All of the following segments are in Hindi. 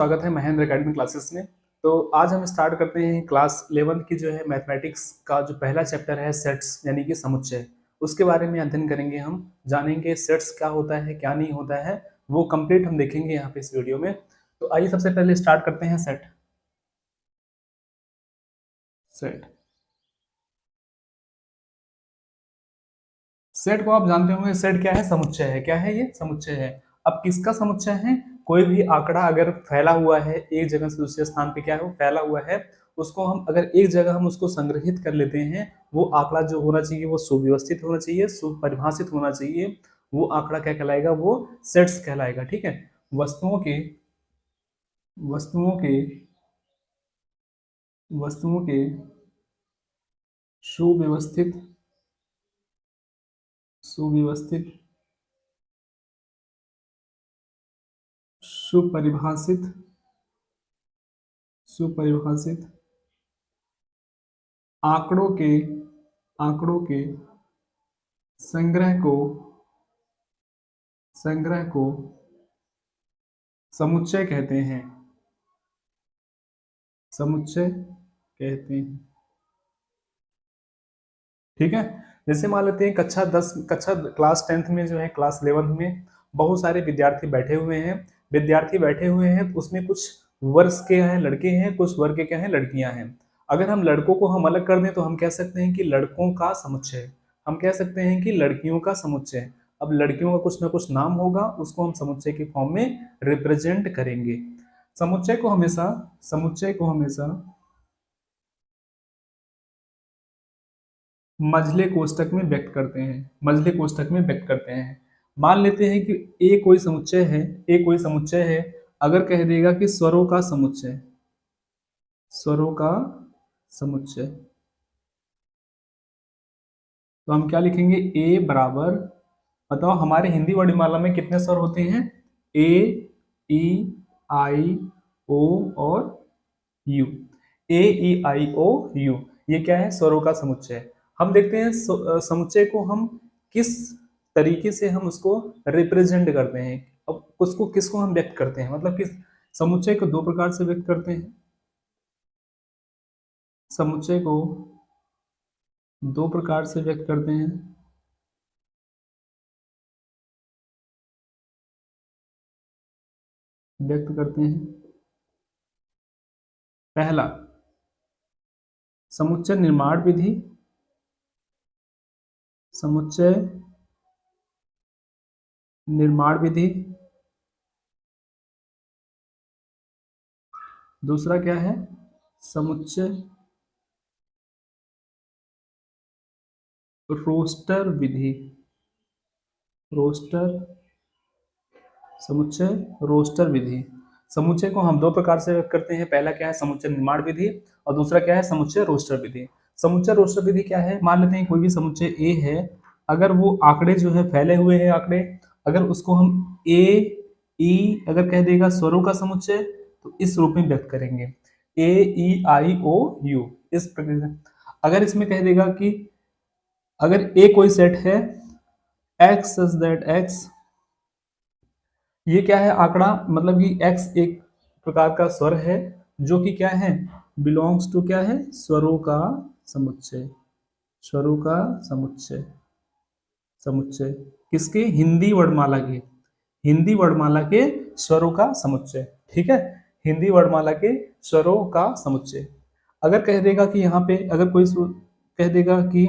स्वागत है महेंद्र एकेडमी क्लासेस में। तो आज हम स्टार्ट करते हैं क्लास 11 की जो है मैथमेटिक्स का जो पहला चैप्टर है सेट्स यानी कि समुच्चय। उसके बारे में अध्ययन करेंगे, हम जानेंगे सेट्स क्या होता है क्या नहीं होता है, वो कंप्लीट हम देखेंगे यहाँ पे इस वीडियो में। तो आइए सबसे पहले स्टार्ट करते हैं सेट। सेट को आप जानते होंगे, सेट क्या है? समुच्चय है। क्या है ये? समुच्चय है। अब किसका समुच्चय है? कोई भी आंकड़ा अगर फैला हुआ है एक जगह से दूसरे स्थान पे, क्या है वो फैला हुआ है, उसको हम अगर एक जगह हम उसको संग्रहित कर लेते हैं, वो आंकड़ा जो होना चाहिए वो सुव्यवस्थित होना चाहिए, सुपरिभाषित होना चाहिए। वो आंकड़ा क्या कहलाएगा? वो सेट्स कहलाएगा। ठीक है। वस्तुओं के वस्तुओं के वस्तुओं के सुव्यवस्थित सुव्यवस्थित सुपरिभाषित सुपरिभाषित आंकड़ों के संग्रह को समुच्चय कहते हैं। समुच्चय कहते हैं। ठीक है। जैसे मान लेते हैं कक्षा क्लास 10th में जो है, क्लास 11th में बहुत सारे विद्यार्थी बैठे हुए हैं। उसमें कुछ वर्ग के हैं लड़के हैं, कुछ वर्ग के क्या हैं लड़कियां हैं। अगर हम लड़कों को हम अलग कर दें तो हम कह सकते हैं कि लड़कों का समुच्चय, हम कह सकते हैं कि लड़कियों का समुच्चय। अब लड़कियों का कुछ ना कुछ नाम होगा, उसको हम समुच्चय के फॉर्म में रिप्रेजेंट करेंगे। समुच्चय को हमेशा मंझले कोष्ठक में व्यक्त करते हैं। मान लेते हैं कि ए कोई समुच्चय है। अगर कह देगा कि स्वरों का समुच्चय, तो हम क्या लिखेंगे? ए बराबर, बताओ हमारे हिंदी वर्णमाला में कितने स्वर होते हैं? ए, ई, आई, ओ और you. A, E, I, O, you, ये क्या है? स्वरों का समुच्चय। हम देखते हैं समुच्चय को हम किस तरीके से हम उसको रिप्रेजेंट करते हैं। अब उसको किसको हम व्यक्त करते हैं, मतलब किस समुच्चय को दो प्रकार से व्यक्त करते हैं। समुच्चय को दो प्रकार से व्यक्त करते हैं। पहला, समुच्चय निर्माण विधि। समुच्चय निर्माण विधि। दूसरा क्या है? समुच्चय रोस्टर विधि। समुच्चय रोस्टर विधि। समुच्चय को हम दो प्रकार से व्यक्त करते हैं। पहला क्या है? समुच्चय निर्माण विधि, और दूसरा क्या है? समुच्चय रोस्टर विधि। समुच्चय रोस्टर विधि क्या है? मान लेते हैं कोई भी समुच्चय ए है, अगर वो आंकड़े जो है फैले हुए हैं आंकड़े, अगर उसको हम ए, ई अगर कह देगा स्वरों का समुच्चय, तो इस रूप में व्यक्त करेंगे, ए, ई, आई, ओ, यू, इस प्रकार। अगर इसमें कह देगा कि अगर ए कोई सेट है, एक्स सच दैट एक्स, ये क्या है? आंकड़ा, मतलब कि x एक प्रकार का स्वर है जो कि क्या है? बिलोंग्स टू क्या है? स्वरों का समुच्चय। स्वरों का समुच्चय। समुच्चय किसके? हिंदी वर्णमाला के स्वरों का समुच्चय। ठीक है। हिंदी वर्णमाला के स्वरों का समुच्चय। अगर कह देगा कि यहाँ पे अगर कोई कह देगा कि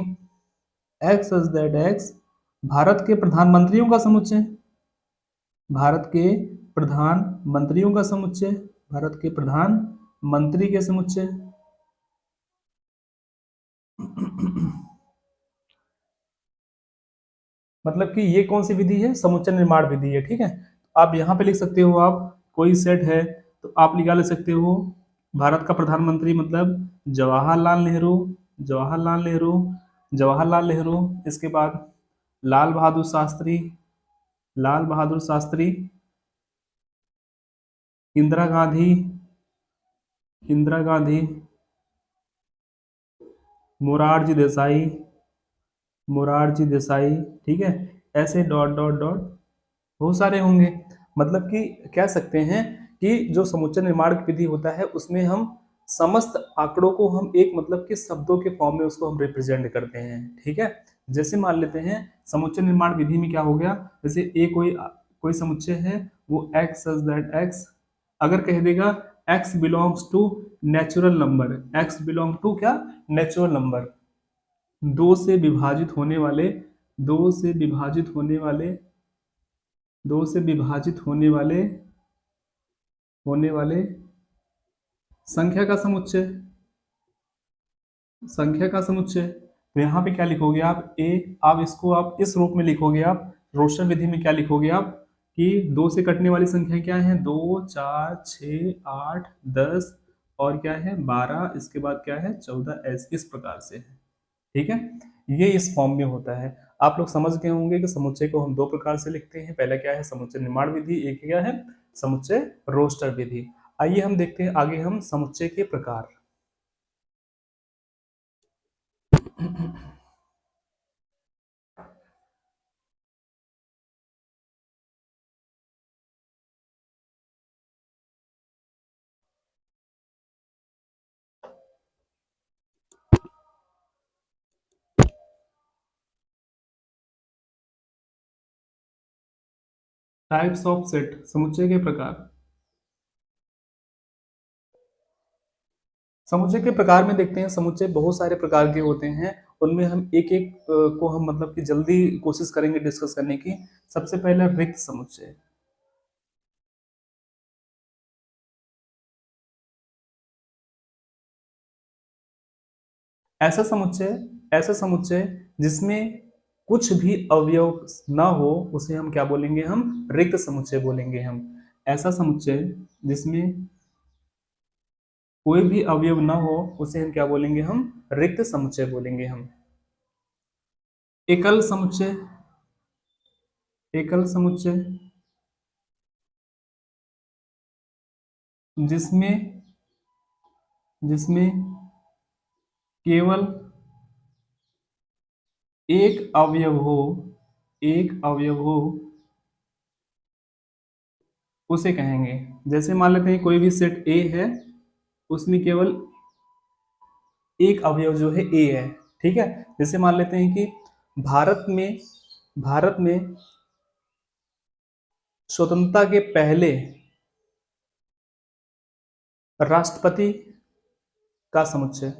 x such that x Bharat के प्रधानमंत्रियों का समुच्चय, भारत के प्रधानमंत्रियों का समुच्चय, भारत के प्रधानमंत्री के समुच्चय। मतलब कि ये कौन सी विधि है? समुच्चय निर्माण विधि है। ठीक है। आप यहाँ पे लिख सकते हो, आप कोई सेट है तो आप निकाल ले सकते हो भारत का प्रधानमंत्री मतलब जवाहरलाल नेहरू, जवाहरलाल नेहरू, जवाहरलाल नेहरू। इसके बाद लाल बहादुर शास्त्री, लाल बहादुर शास्त्री, इंदिरा गांधी, इंदिरा गांधी, मोरारजी देसाई, मोरारजी देसाई। ठीक है। ऐसे डॉट डॉट डॉट बहुत सारे होंगे। मतलब कि कह सकते हैं कि जो समुच्चय निर्माण की विधि होता है उसमें हम समस्त आंकड़ों को हम एक मतलब कि शब्दों के फॉर्म में उसको हम रिप्रेजेंट करते हैं, ठीक है। जैसे मान लेते हैं समुच्चय निर्माण विधि में क्या हो गया, जैसे ए कोई समुच्चय है, वो x सच दैट x अगर कह देगा x belongs to natural number, x belong to क्या, नेचुरल नंबर, दो से विभाजित होने वाले दो से विभाजित होने वाले दो से विभाजित होने वाले संख्या का समुच्चय, संख्या का समुच्चय। तो यहाँ पे क्या लिखोगे आप, ए, आप इसको आप इस रूप में लिखोगे, आप रोस्टर विधि में क्या लिखोगे आप कि दो से कटने वाली संख्या क्या है, 2 4 6 8 10 और क्या है 12, इसके बाद क्या है 14, ऐसे इस प्रकार से है, ठीक है। ये इस फॉर्म में होता है। आप लोग समझ गए होंगे कि समुच्चय को हम दो प्रकार से लिखते हैं, पहला क्या है समुच्चय निर्माण विधि, एक क्या है समुच्चय रोस्टर विधि। आइए हम देखते हैं आगे हम समुच्चय के प्रकार। टाइप्स ऑफ सेट, समुच्चय के प्रकार। समुच्चय के प्रकार में देखते हैं, समुच्चय बहुत सारे प्रकार के होते हैं, उनमें हम एक एक को हम मतलब कि जल्दी कोशिश करेंगे डिस्कस करने की। सबसे पहला रिक्त समुच्चय। ऐसा समुच्चय जिसमें कुछ भी अवयव ना हो उसे हम क्या बोलेंगे, हम रिक्त समुच्चय बोलेंगे हम। ऐसा समुच्चय जिसमें कोई भी अवयव ना हो उसे हम क्या बोलेंगे, हम रिक्त समुच्चय बोलेंगे हम। एकल समुच्चय, एकल समुच्चय जिसमें जिसमें केवल एक अवयव हो, एक अवयव हो उसे कहेंगे। जैसे मान लेते हैं कोई भी सेट ए है, उसमें केवल एक अवयव जो है ए है, ठीक है। जैसे मान लेते हैं कि भारत में स्वतंत्रता के पहले राष्ट्रपति का समुच्चय,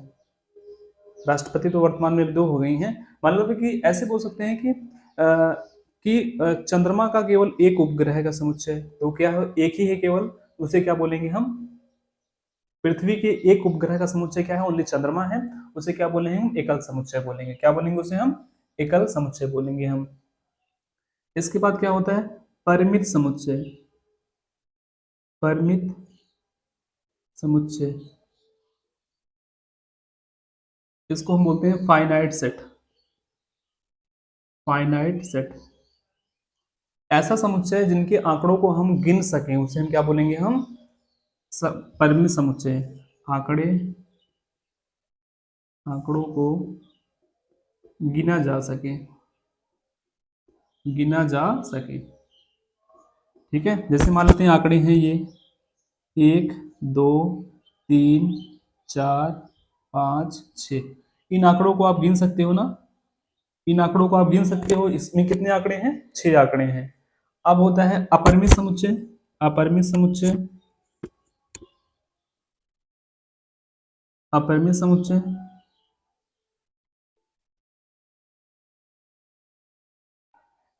राष्ट्रपति तो वर्तमान में दो हो गई हैं, मान लो कि ऐसे बोल सकते हैं कि चंद्रमा का केवल एक उपग्रह का समुच्चय, तो क्या है एक ही है केवल, उसे क्या बोलेंगे हम, पृथ्वी के एक उपग्रह का समुच्चय क्या है, ओनली चंद्रमा है, उसे क्या बोलेंगे हम, एकल समुच्चय बोलेंगे। क्या बोलेंगे उसे हम, एकल समुच्चय बोलेंगे हम। इसके बाद क्या होता है, परिमित समुच्चय, परिमित समुच्चय, इसको हम बोलते हैं फाइनाइट सेट, फाइनाइट सेट। ऐसा समुच्चय जिनके आंकड़ों को हम गिन सकें उसे हम क्या बोलेंगे, हम परिमित समुच्चय। आंकड़ों को गिना जा सके, गिना जा सके, ठीक है। जैसे मान लेते हैं आंकड़े हैं ये 1 2 3 4 5 6, इन आंकड़ों को आप गिन सकते हो ना, इन आंकड़ों को आप गिन सकते हो। इसमें कितने आंकड़े हैं, 6 आंकड़े हैं। अब होता है अपरिमित समुच्चय, अपरिमित समुच्चय, अपरिमित समुच्चय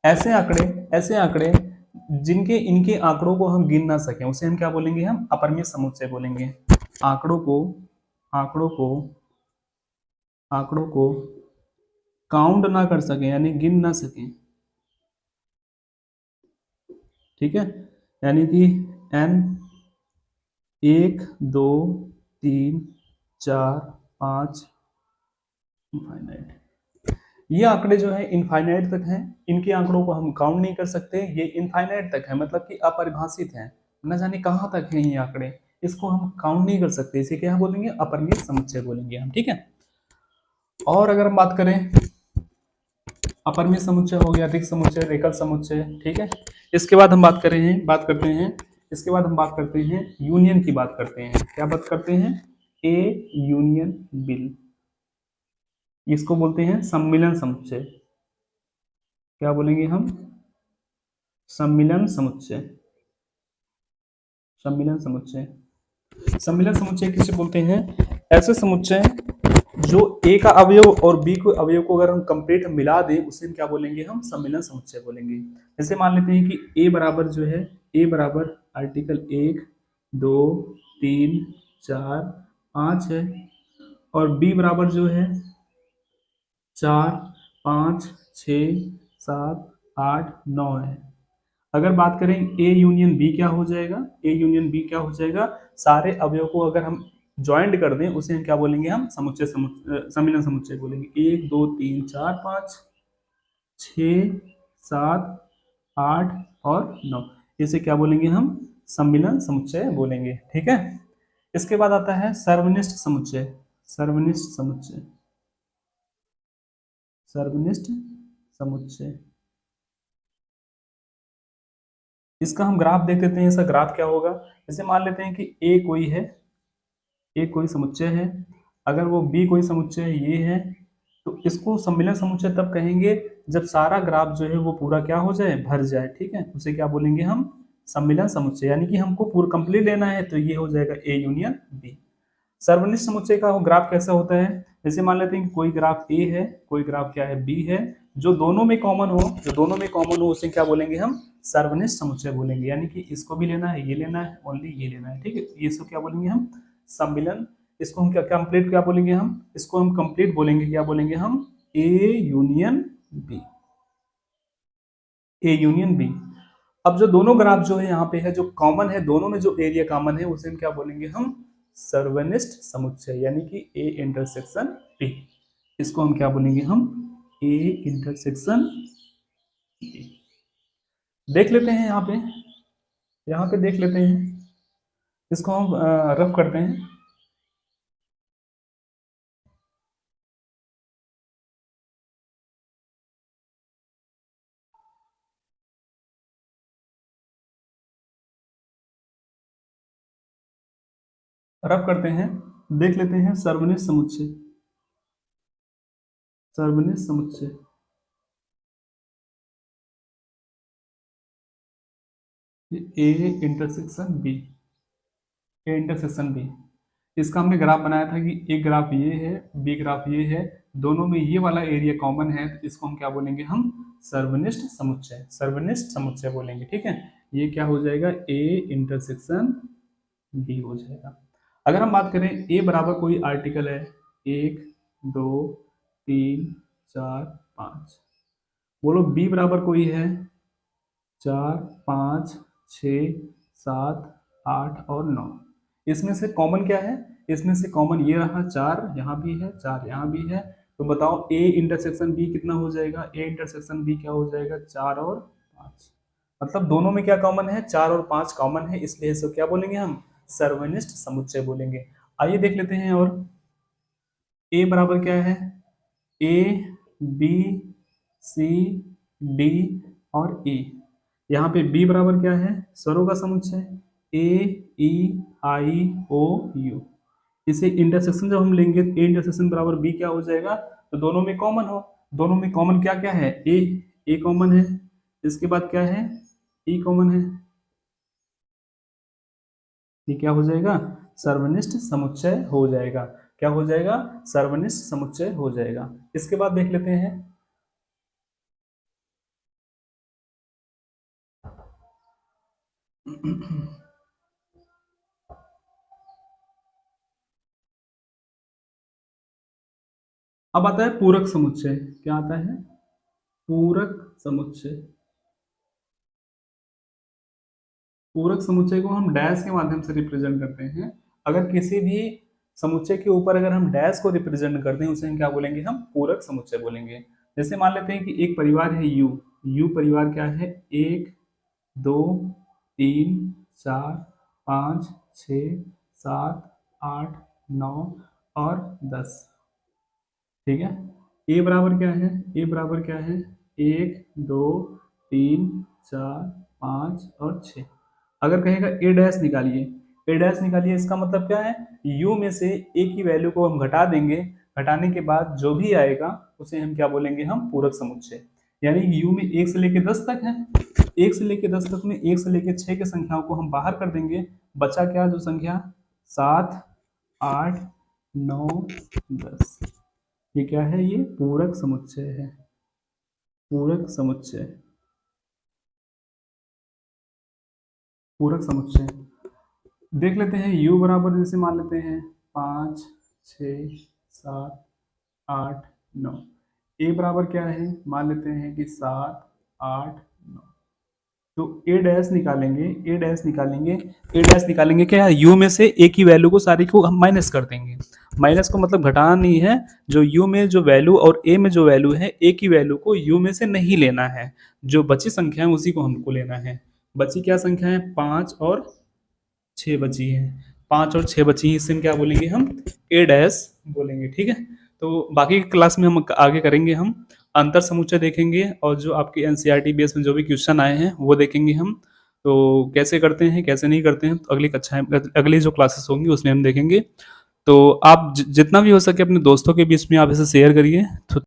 ऐसे आंकड़े जिनके इनके आंकड़ों को हम गिन ना सकें उसे हम क्या बोलेंगे, हम अपरिमित समुच्चय बोलेंगे। आंकड़ों को आंकड़ों को आंकड़ों को काउंट ना कर सकें यानी गिन ना सकें, ठीक है। यानी कि n 1 2 3 4 5 इनफाइनाइट, ये आंकड़े जो है इनफाइनाइट तक हैं, इनके आंकड़ों को हम काउंट नहीं कर सकते, ये इनफाइनाइट तक है मतलब कि अपरिभाषित है, न जाने कहाँ तक है ये आंकड़े, इसको हम काउंट नहीं कर सकते, इसे क्या बोलेंगे, अपरिमित समुच्चय बोलेंगे हम, ठीक है। और अगर हम बात करें अपरिमित समुच्चय हो गया, रिक्त समुच्चय, एकल समुच्चय, ठीक है। इसके बाद हम बात करते हैं इसके बाद हम बात करते हैं यूनियन की बात करते हैं। क्या बात करते हैं? ए यूनियन बिल, इसको बोलते हैं सम्मिलन समुच्चय। क्या बोलेंगे हम? सम्मिलन समुच्चय। सम्मिलन समुच्चय, सम्मिलन समुच्चय किसे बोलते हैं? ऐसे समुच्चय जो ए का अवयव और बी को अवयव को अगर हम कंप्लीट मिला दें उसे हम क्या बोलेंगे? हम सम्मिलन समुच्चय बोलेंगे। जैसे मान लेते हैं कि ए बराबर जो है, ए बराबर आर्टिकल 1 2 3 4 5 है, और बी बराबर जो है 4 5 6 7 8 9 है। अगर बात करें ए यूनियन बी, क्या हो जाएगा? ए यूनियन बी क्या हो जाएगा? सारे अवयव को अगर हम ज्वाइंट कर दें उसे हम क्या बोलेंगे? हम समुच्चय सम्मिलन समुच्चय बोलेंगे। 1 2 3 4 5 6 7 8 और 9, इसे क्या बोलेंगे? हम सम्मिलन समुच्चय बोलेंगे। ठीक है। इसके बाद आता है सर्वनिष्ठ समुच्चय। सर्वनिष्ठ समुच्चय, सर्वनिष्ठ समुच्चय, इसका हम ग्राफ देख लेते हैं। इसका ग्राफ क्या होगा? जैसे मान लेते हैं कि ए कोई है, ए कोई समुच्चय है, अगर वो बी कोई समुच्चय ये है, तो इसको सम्मिलन समुच्चय तब कहेंगे जब सारा ग्राफ जो है वो पूरा क्या हो जाए? भर जाए। ठीक है, उसे क्या बोलेंगे? हम सम्मिलन समुच्चय। यानी कि हमको पूरा कंप्लीट लेना है तो ये हो जाएगा ए यूनियन बी। सर्वनिष्ठ समुच्चय का ग्राफ कैसा होता है? जैसे मान लेते हैं कि कोई ग्राफ ए है, कोई ग्राफ क्या है? बी है, जो दोनों में कॉमन हो, जो दोनों में कॉमन हो उसे क्या बोलेंगे? हम सर्वनिष्ठ समुच्चय बोलेंगे। यानी कि इसको भी लेना है, ये लेना है, ओनली ये लेना है। ठीक है, ये इसको क्या बोलेंगे? हम सम्मिलन। इसको हम क्या कंप्लीट क्या बोलेंगे? हम इसको हम कंप्लीट बोलेंगे। क्या बोलेंगे? हम A union B. A union B. अब जो दोनों ग्राफ जो है यहाँ पे है, जो कॉमन है, दोनों में जो एरिया कॉमन है उसे हम क्या बोलेंगे? हम सर्वनिष्ठ समुच्चय, यानी कि ए इंटरसेक्शन बी। इसको हम क्या बोलेंगे? हम ए इंटरसेक्शन बी। देख लेते हैं यहाँ पे, यहाँ पे देख लेते हैं, इसको हम रफ करते हैं। रफ करते हैं, देख लेते हैं सर्वनिष्ठ समुच्चय। सर्वनिष्ठ समुच्चय, A intersection B, A intersection B. इसका हमने ग्राफ बनाया था कि एक ग्राफ ये है, बी ग्राफ ये है, दोनों में ये वाला एरिया कॉमन है, तो इसको हम क्या बोलेंगे? हम सर्वनिष्ठ समुच्चय, सर्वनिष्ठ समुच्चय बोलेंगे। ठीक है, ये क्या हो जाएगा? ए इंटरसेक्शन बी हो जाएगा। अगर हम बात करें ए बराबर कोई आर्टिकल है 1 2 3 4 5, बोलो बी बराबर कोई है 4 5 6 7 8 और 9, इसमें से कॉमन क्या है? इसमें से कॉमन ये रहा 4 यहाँ भी है, 4 यहाँ भी है, तो बताओ ए इंटरसेक्शन बी कितना हो जाएगा? ए इंटरसेक्शन बी क्या हो जाएगा? 4 और 5। मतलब दोनों में क्या कॉमन है? 4 और 5 कॉमन है, इसलिए इसे क्या बोलेंगे? हम सर्वनिष्ठ समुच्चय बोलेंगे। आइए देख लेते हैं। और ए बराबर क्या है? ए बी सी डी और ई। यहाँ पे बी बराबर क्या है? स्वरों का समुच्चय, ए ई आई ओ यू। इसे इंटरसेक्शन जब हम लेंगे, ए इंटरसेक्शन बराबर बी क्या हो जाएगा? तो दोनों में कॉमन हो, दोनों में कॉमन क्या क्या है? ए कॉमन है, इसके बाद क्या है? ई कॉमन है। ये क्या हो जाएगा? सर्वनिष्ठ समुच्चय हो जाएगा। क्या हो जाएगा? सर्वनिष्ठ समुच्चय हो जाएगा। इसके बाद देख लेते हैं अब आता है पूरक समुच्चय। क्या आता है? पूरक समुच्चय। पूरक समुच्चय को हम डैश के माध्यम से रिप्रेजेंट करते हैं। अगर किसी भी समुच्चय के ऊपर अगर हम डैश को रिप्रेजेंट करते हैं उसे हम क्या बोलेंगे? हम पूरक समुच्चय बोलेंगे। जैसे मान लेते हैं कि एक परिवार है यू, यू परिवार क्या है? 1 2 3 4 5 6 7 8 9 और 10। ठीक है, ए बराबर क्या है? ए बराबर क्या है? 1 2 3 4 5 और 6। अगर कहेगा ए डैश निकालिए, ए डैश निकालिए, इसका मतलब क्या है, u में से a की वैल्यू को हम घटा देंगे, घटाने के बाद जो भी आएगा उसे हम क्या बोलेंगे, हम पूरक समुच्चय। यानी कि u में 1 से लेके 10 तक है, 1 से लेके 10 तक में 1 से लेके 6 की संख्याओं को हम बाहर कर देंगे, बचा क्या जो संख्या 7, 8, 9, 10, ये क्या है, ये पूरक समुच्चय है, पूरक समुच्चय, पूरक समुच्चय। देख लेते हैं u बराबर, जैसे मान लेते हैं 5, 6, 7, 8, 9, a बराबर क्या है, मान लेते हैं कि 7, 8, 9, तो a डैश निकालेंगे, a डैश निकालेंगे, a डैश निकालेंगे क्या, u में से a की वैल्यू को सारी को हम माइनस कर देंगे। माइनस को मतलब घटाना नहीं है, जो u में जो वैल्यू और a में जो वैल्यू है, a की वैल्यू को u में से नहीं लेना है, जो बची संख्या है उसी को हमको लेना है। बची क्या संख्या है, 5 और 6 बची है, 5 और 6 बची है, इससे हम क्या बोलेंगे, हम a डैश बोलेंगे। ठीक है, तो बाकी की क्लास में हम आगे करेंगे, हम अंतर समुच्चय देखेंगे और जो आपके एनसीईआरटी बेस में जो भी क्वेश्चन आए हैं वो देखेंगे हम, तो कैसे करते हैं कैसे नहीं करते हैं, तो अगली कक्षा अगली जो क्लासेस होंगी उसमें हम देखेंगे। तो आप जितना भी हो सके अपने दोस्तों के बीच में आप इसे शेयर करिए। तो